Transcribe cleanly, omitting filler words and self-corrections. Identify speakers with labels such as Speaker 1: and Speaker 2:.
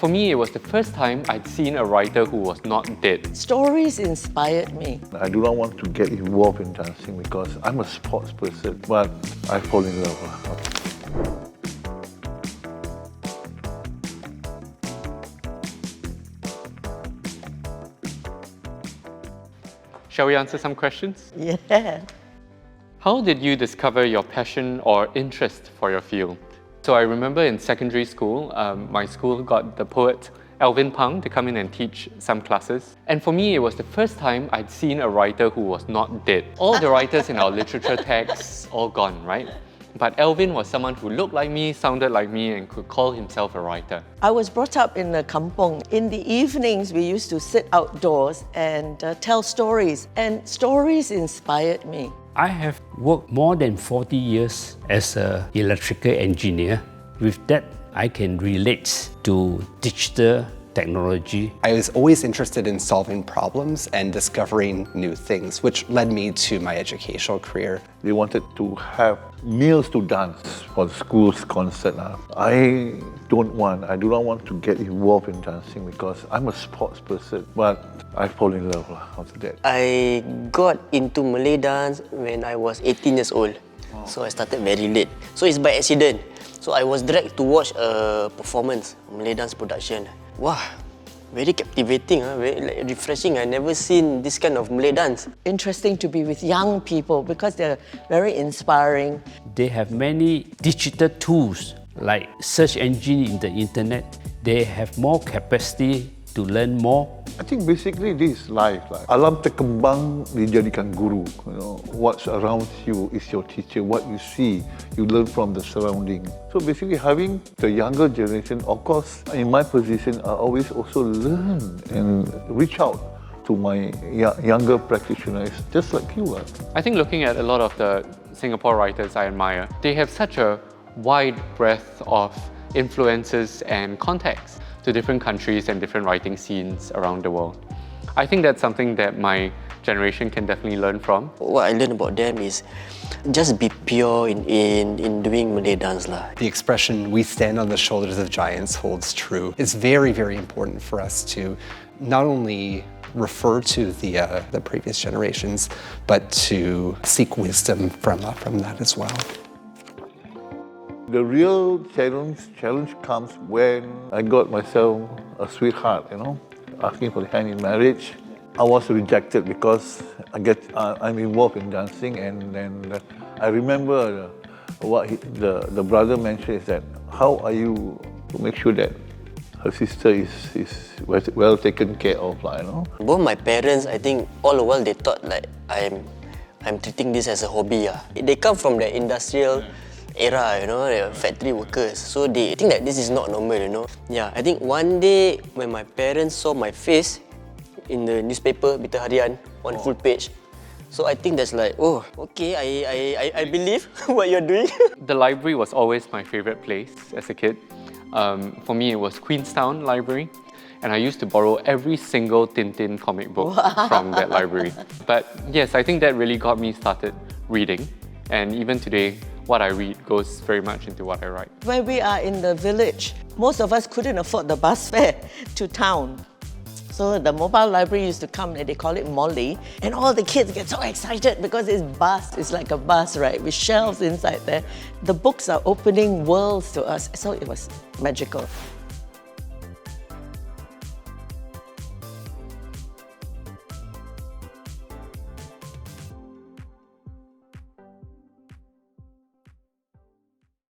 Speaker 1: For me, it was the first time I'd seen a writer who was not dead.
Speaker 2: Stories inspired me.
Speaker 3: I do not want to get involved in dancing because I'm a sports person, but I fall in love.
Speaker 1: Shall we answer some questions?
Speaker 2: Yeah.
Speaker 1: How did you discover your passion or interest for your field? So I remember in secondary school, my school got the poet Alvin Pang to come in and teach some classes. And for me, it was the first time I'd seen a writer who was not dead. All the writers in our literature texts, all gone, right? But Alvin was someone who looked like me, sounded like me, and could call himself a writer.
Speaker 2: I was brought up in a kampong. In the evenings, we used to sit outdoors and tell stories. And stories inspired me.
Speaker 4: I have worked more than 40 years as an electrical engineer. With that, I can relate to digital technology.
Speaker 5: I was always interested in solving problems and discovering new things, which led me to my educational career.
Speaker 3: They wanted to have meals to dance for the school's concert. I do not want to get involved in dancing because I'm a sports person, but I fall in love after that.
Speaker 6: I got into Malay dance when I was 18 years old. So I started very late. So it's by accident. So I was dragged to watch a performance, Malay dance production. Wow, very captivating, very refreshing. I never seen this kind of Malay dance.
Speaker 2: Interesting to be with young people because they're very inspiring.
Speaker 4: They have many digital tools like search engine in the internet. They have more capacity to learn more.
Speaker 3: I think basically this is life. Alam terkembang dijadikan guru. What's around you is your teacher. What you see, you learn from the surrounding. So basically having the younger generation, of course, in my position, I always also learn and reach out to my younger practitioners, just like you are.
Speaker 1: I think looking at a lot of the Singapore writers I admire, they have such a wide breadth of influences and contexts to different countries and different writing scenes around the world. I think that's something that my generation can definitely learn from.
Speaker 6: What I learned about them is just be pure in doing Malay dance.
Speaker 5: The expression, we stand on the shoulders of giants, holds true. It's very, very important for us to not only refer to the previous generations, but to seek wisdom from that as well.
Speaker 3: The real challenge comes when I got myself a sweetheart, asking for the hand in marriage. I was rejected because I'm involved in dancing, and I remember what the brother mentioned is that how are you to make sure that her sister is well taken care of,
Speaker 6: Both my parents, I think all the while they thought like I'm treating this as a hobby. They come from the industrial era, they're factory workers. So they think that this is not normal, Yeah, I think one day when my parents saw my face in the newspaper, Berita Harian, on full page, so I think that's like, oh, okay, I believe what you're doing.
Speaker 1: The library was always my favorite place as a kid. For me, it was Queenstown Library, and I used to borrow every single Tintin comic book from that library. But yes, I think that really got me started reading, and even today, what I read goes very much into what I write.
Speaker 2: When we are in the village, most of us couldn't afford the bus fare to town. So the mobile library used to come and they call it Molly, and all the kids get so excited because it's like a bus, right? With shelves inside there. The books are opening worlds to us, so it was magical.